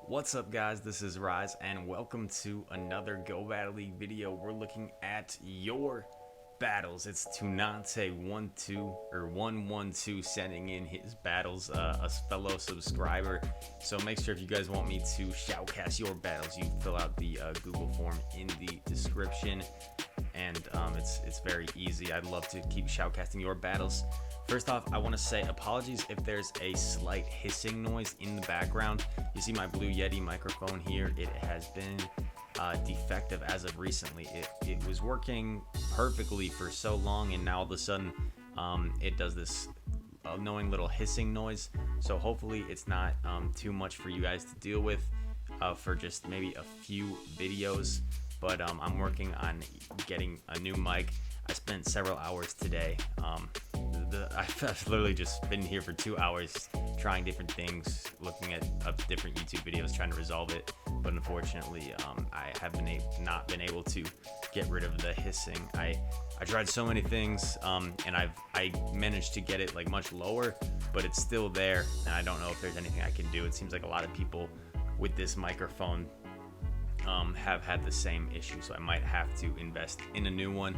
What's up, guys? This is Rise and welcome to another Go Battle League video. We're looking at your battles. It's Tunante 112 sending in his battles, a fellow subscriber. So make sure if you guys want me to shoutcast your battles, you fill out the Google form in the description. And it's very easy. I'd love to keep shoutcasting your battles. First off, I want to say apologies if there's a slight hissing noise in the background. You see my Blue Yeti microphone here. It has been defective as of recently. It was working perfectly for so long, and now all of a sudden it does this annoying little hissing noise. So hopefully it's not too much for you guys to deal with for just maybe a few videos. But I'm working on getting a new mic. I spent several hours today. I've literally just been here for 2 hours trying different things, looking at different YouTube videos, trying to resolve it. But unfortunately, I have not been able to get rid of the hissing. I tried so many things, and I managed to get it like much lower, but it's still there, and I don't know if there's anything I can do. It seems like a lot of people with this microphone have had the same issue, so I might have to invest in a new one.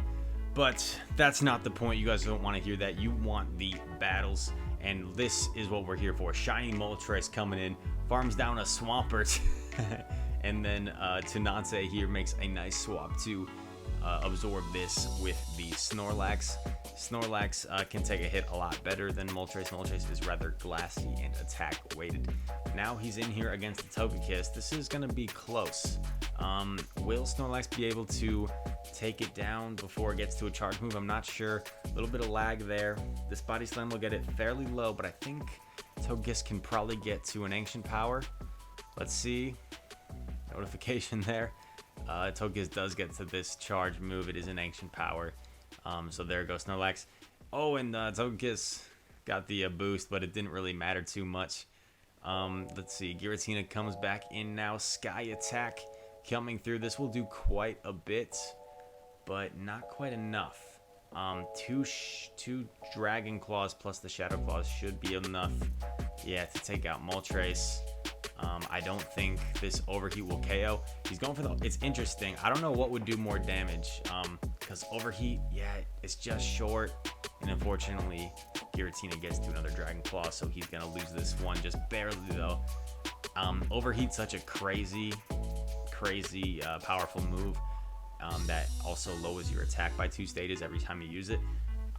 But that's not the point. You guys don't want to hear that. You want the battles, and this is what we're here for. Shiny Moltres coming in, farms down a Swampert, and then Tunante here makes a nice swap to absorb this with the Snorlax. Snorlax can take a hit a lot better than Moltres. Moltres is rather glassy and attack weighted. Now he's in here against the Togekiss. This is going to be close. Will Snorlax be able to take it down before it gets to a charge move? I'm not sure. A little bit of lag there. This Body Slam will get it fairly low, but I think Togekiss can probably get to an Ancient Power. Let's see. Notification there. Togekiss does get to this charge move. It is an Ancient Power. So there goes Snorlax. Oh, and Togekiss got the boost, but it didn't really matter too much. Let's see. Giratina comes back in now. Sky Attack coming through. This will do quite a bit, but not quite enough. Two Dragon Claws plus the Shadow Claws should be enough, yeah, to take out Moltres. I don't think this Overheat will KO. He's going for the... It's interesting. I don't know what would do more damage, because Overheat, yeah, it's just short. And unfortunately, Giratina gets to another Dragon Claw, so he's going to lose this one just barely, though. Overheat's such a crazy powerful move that also lowers your attack by 2 stages every time you use it.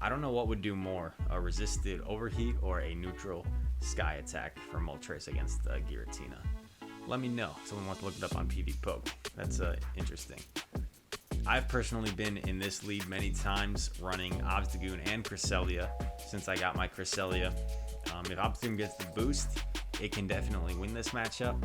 I don't know what would do more, a resisted Overheat or a neutral Sky Attack for Moltres against Giratina. Let me know. Someone wants to look it up on PvPoke. That's interesting. I've personally been in this lead many times running Obstagoon and Cresselia since I got my Cresselia. If Obstagoon gets the boost, it can definitely win this matchup.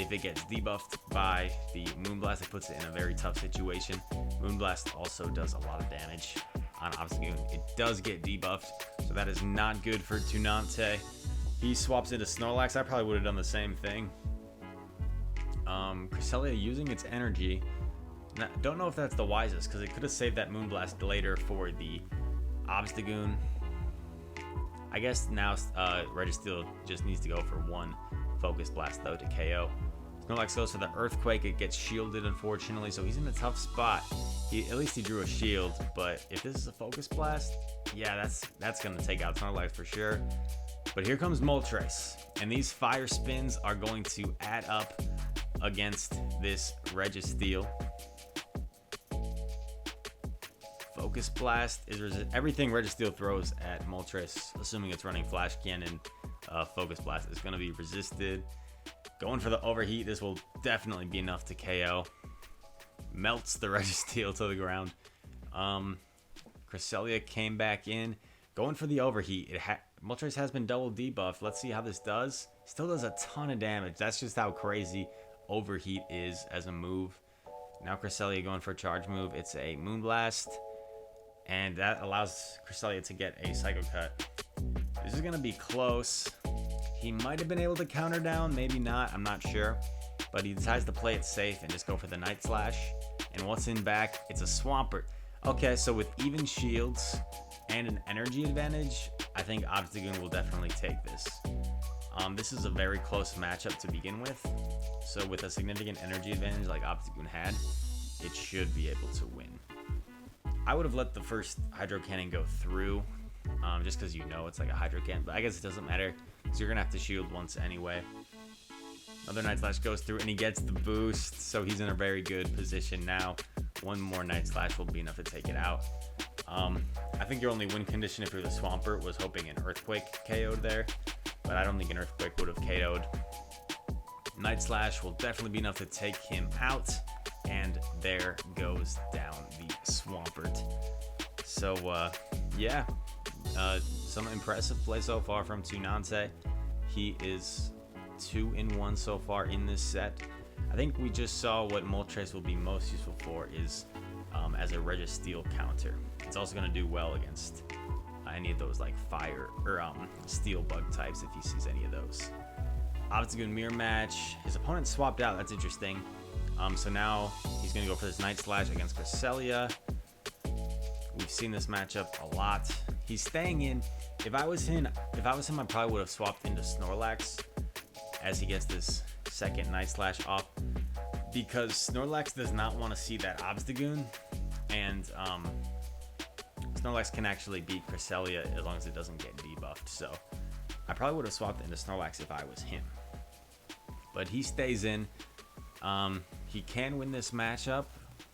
If it gets debuffed by the Moonblast, it puts it in a very tough situation. Moonblast also does a lot of damage on Obstagoon. It does get debuffed, so that is not good for Tunante. He swaps into Snorlax. I probably would have done the same thing. Cresselia using its energy. Now, don't know if that's the wisest, because it could have saved that Moonblast later for the Obstagoon. I guess now Registeel just needs to go for one Focus Blast, though, to KO. Snorlax goes for the Earthquake. It gets shielded, unfortunately, so he's in a tough spot. At least he drew a shield, but if this is a Focus Blast, yeah, that's going to take out Snorlax for sure. But here comes Moltres, and these Fire Spins are going to add up against this Registeel. Focus Blast is everything Registeel throws at Moltres, assuming it's running Flash Cannon. Focus Blast is going to be resisted. Going for the Overheat. This will definitely be enough to KO. Melts the Registeel to the ground. Cresselia came back in. Going for the Overheat. Moltres has been double debuffed. Let's see how this does. Still does a ton of damage. That's just how crazy Overheat is as a move. Now Cresselia going for a charge move. It's a Moonblast, and that allows Cresselia to get a Psycho Cut. This is going to be close. He might have been able to counter down, maybe not, I'm not sure. But he decides to play it safe and just go for the Night Slash. And what's in back? It's a Swampert. Okay, so with even shields and an energy advantage, I think Obstagoon will definitely take this. This is a very close matchup to begin with. So with a significant energy advantage like Obstagoon had, it should be able to win. I would have let the first Hydro Cannon go through, just because you know it's like a Hydro Cannon, but I guess it doesn't matter, because you're going to have to shield once anyway. Another Night Slash goes through, and he gets the boost, so he's in a very good position now. One more Night Slash will be enough to take it out. I think your only win condition if you're the Swampert was hoping an Earthquake KO'd there, but I don't think an Earthquake would have KO'd. Night Slash will definitely be enough to take him out, and there goes down the Swampert. So, yeah, some impressive play so far from Tunante. He is 2-in-1 so far in this set. I think we just saw what Moltres will be most useful for is as a Registeel counter. It's also going to do well against any of those like fire or steel bug types if he sees any of those. Obstagoon mirror match. His opponent swapped out. That's interesting. So now he's going to go for this Night Slash against Cresselia. We've seen this matchup a lot. He's staying in. If I was him, I probably would have swapped into Snorlax as he gets this second Night Slash off, because Snorlax does not want to see that Obstagoon, and Snorlax can actually beat Cresselia as long as it doesn't get debuffed. So I probably would have swapped into Snorlax if I was him, but he stays in. He can win this matchup.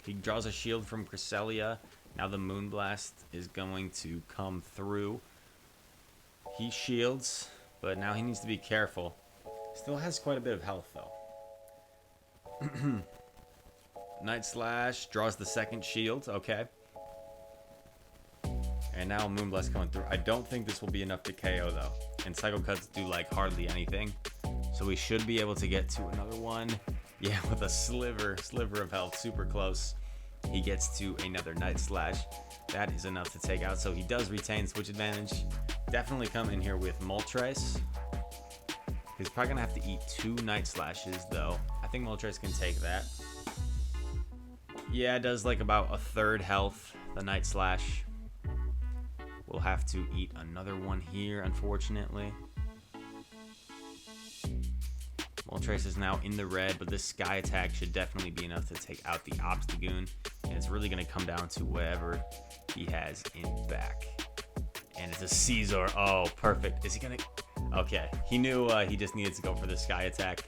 He draws a shield from Cresselia. Now the Moonblast is going to come through. He shields, but now he needs to be careful. Still has quite a bit of health though. Night Slash draws the second shield. Okay. And now Moonblast coming through. I don't think this will be enough to KO though. And Psycho Cuts do like hardly anything. So we should be able to get to another one. Yeah, with a sliver of health, super close. He gets to another Night Slash. That is enough to take out. So he does retain switch advantage. Definitely come in here with Moltres. He's probably going to have to eat 2 Night Slashes, though. I think Moltres can take that. Yeah, it does like about a third health, the Night Slash. We'll have to eat another one here, unfortunately. Moltres is now in the red, but this Sky Attack should definitely be enough to take out the Obstagoon. And it's really going to come down to whatever he has in back. And it's a Caesar. Oh, perfect. Is he going to... Okay, he knew he just needed to go for the Sky Attack.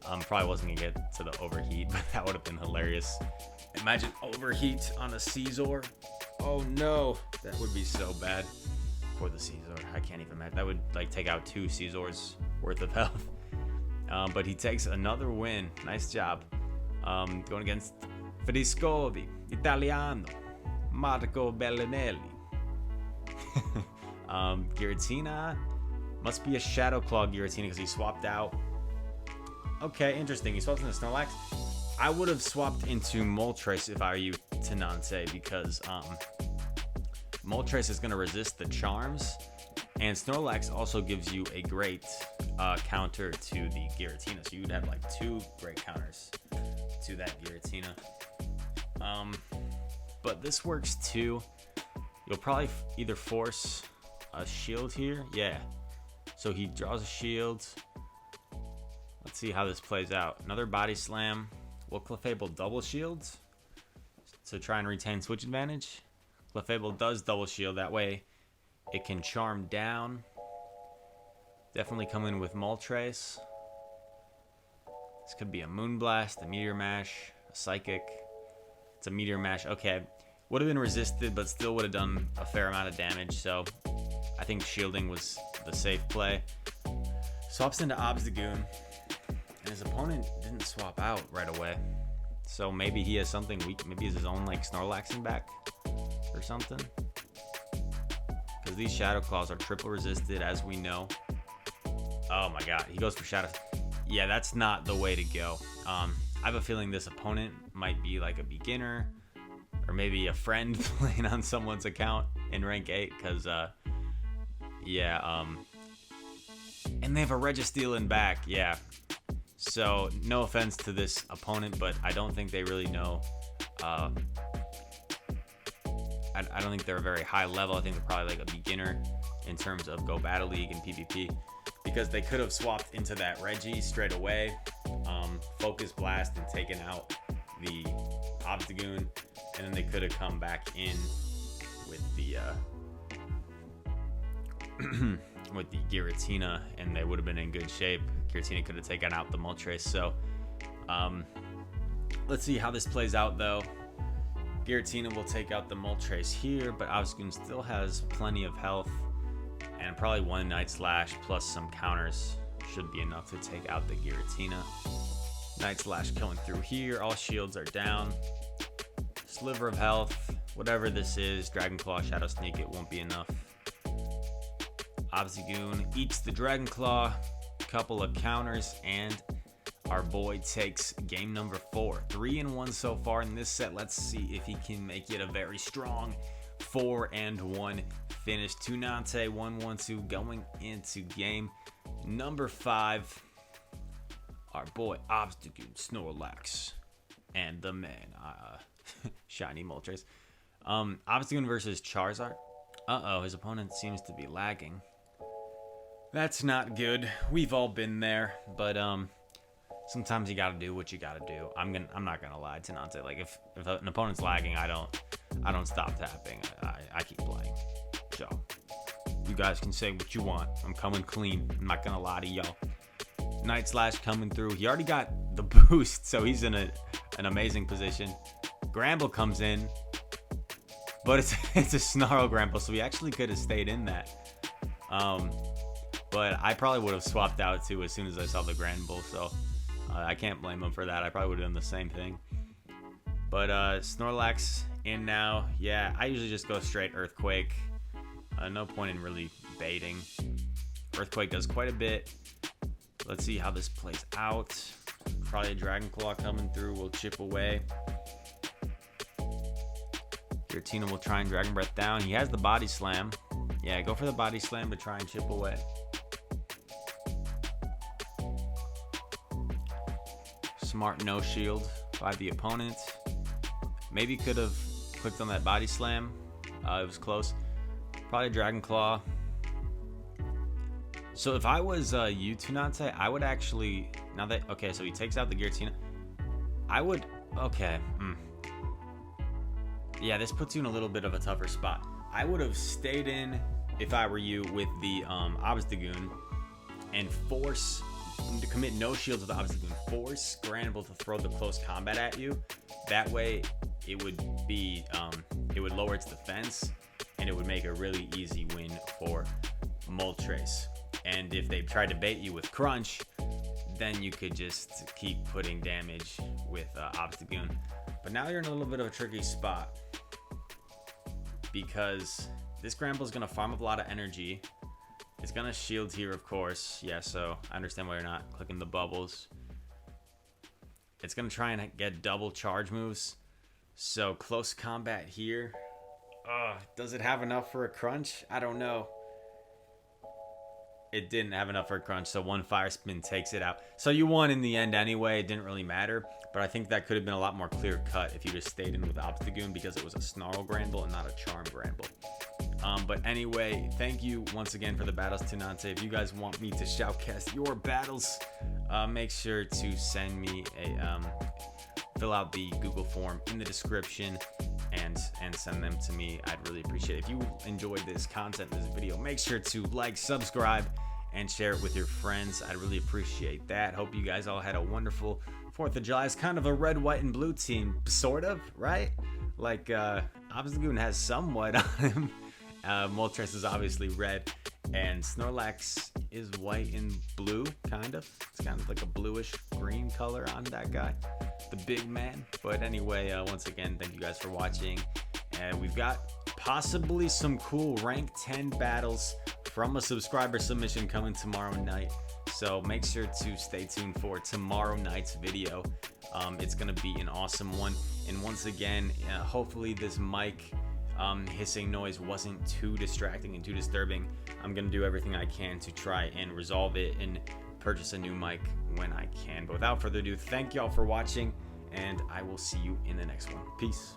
Probably wasn't going to get to the Overheat, but that would have been hilarious. Imagine Overheat on a Caesar. Oh no, that would be so bad for the Caesar. I can't even imagine. That would like take out 2 Caesars worth of health. But he takes another win. Nice job. Going against Friscovi, Italiano, Marco Bellinelli. Giratina. Must be a Shadow Claw Giratina because he swapped out. Okay, interesting. He swapped into Snorlax. I would have swapped into Moltres if I were you, Tunante, because Moltres is going to resist the charms, and Snorlax also gives you a great counter to the Giratina. So you'd have like 2 great counters to that Giratina. But this works too. You'll probably either force a shield here. Yeah. So he draws a shield. Let's see how this plays out. Another Body Slam. Will Clefable double shield to try and retain switch advantage? Clefable does double shield. That way it can charm down. Definitely come in with Moltres. This could be a Moonblast, a Meteor Mash, a Psychic. It's a Meteor Mash. Okay. Would have been resisted, but still would have done a fair amount of damage. So I think shielding was the safe play. Swaps into Obstagoon. And his opponent didn't swap out right away. So maybe he has something weak. Maybe he's his own like Snorlax in back or something. Because these Shadow Claws are triple resisted, as we know. Oh my god, he goes for Shadow. Yeah, that's not the way to go. I have a feeling this opponent might be like a beginner or maybe a friend playing on someone's account in rank 8. Because, and they have a Registeel in back. Yeah. So, no offense to this opponent, but I don't think they really know. I don't think they're a very high level. I think they're probably like a beginner in terms of Go Battle League and PvP. because they could have swapped into that Reggie straight away, Focus Blast, and taken out the Obstagoon, and then they could have come back in with the with the Giratina, and they would have been in good shape. Giratina could have taken out the Moltres. So let's see how this plays out, though. Giratina will take out the Moltres here, but Obstagoon still has plenty of health, and probably one Night Slash plus some counters should be enough to take out the Giratina. Night Slash coming through here. All shields are down. Sliver of health. Whatever this is, Dragon Claw, Shadow Sneak, it won't be enough. Obstagoon eats the Dragon Claw. Couple of counters, and our boy takes game number 4. 3-1 so far in this set. Let's see if he can make it a very strong 4-1 finish. Tunante 1-1-2 going into game number 5. Our boy Obstagoon, Snorlax, and the man, Shiny Moltres. Obstagoon versus Charizard. His opponent seems to be lagging. That's not good. We've all been there, but sometimes you gotta do what you gotta do. I'm not gonna lie, Tunante. Like if an opponent's lagging, I don't stop tapping. I keep playing. So you guys can say what you want. I'm coming clean. I'm not gonna lie to y'all. Night Slash coming through. He already got the boost, so he's in an amazing position. Gramble comes in, but it's a Snarl Gramble, so he actually could have stayed in that. But I probably would have swapped out too as soon as I saw the Gramble, so I can't blame him for that. I probably would have done the same thing. But Snorlax in now. Yeah, I usually just go straight Earthquake. No point in really baiting. Earthquake does quite a bit. Let's see how this plays out. Probably a Dragon Claw coming through will chip away. Giratina will try and Dragon Breath down. He has the Body Slam. Yeah, go for the Body Slam to try and chip away. Smart no shield by the opponent. Maybe could have clicked on that Body Slam. It was close. Probably Dragon Claw. So if I was you, Tunante, I would actually, now that, okay, so he takes out the Giratina. I would, okay. Yeah, this puts you in a little bit of a tougher spot. I would have stayed in, if I were you, with the Obstagoon and force to commit no shield to the Obstagoon. Force Granable to throw the close combat at you. That way, it would be, it would lower its defense, and it would make a really easy win for Moltres. And if they tried to bait you with Crunch, then you could just keep putting damage with Obstagoon. But now you're in a little bit of a tricky spot, because this Gramble is going to farm up a lot of energy. It's going to shield here, of course. Yeah, so I understand why you're not clicking the bubbles. It's going to try and get double charge moves. So close combat here. Does it have enough for a Crunch? I don't know. It didn't have enough for a Crunch, so one Fire Spin takes it out. So you won in the end anyway. It didn't really matter, but I think that could have been a lot more clear cut if you just stayed in with Obstagoon, because it was a Snarl Granble and not a Charm Granble. But anyway, thank you once again for the battles, Tunante. If you guys want me to shoutcast your battles, make sure to send me a fill out the Google form in the description and send them to me. I'd really appreciate it. If you enjoyed this content, this video, make sure to like, subscribe, and share it with your friends. I'd really appreciate that. Hope you guys all had a wonderful 4th of July. It's kind of a red, white, and blue team, sort of, right? Like Obstagoon has somewhat on him. Moltres is obviously red, and Snorlax is white and blue, kind of. It's kind of like a bluish green color on that guy, the big man. But anyway, once again, thank you guys for watching, and we've got possibly some cool rank 10 battles from a subscriber submission coming tomorrow night, so make sure to stay tuned for tomorrow night's video. It's gonna be an awesome one, and once again, hopefully this mic hissing noise wasn't too distracting and too disturbing. I'm gonna do everything I can to try and resolve it and purchase a new mic when I can. But without further ado, thank y'all for watching, and I will see you in the next one. Peace.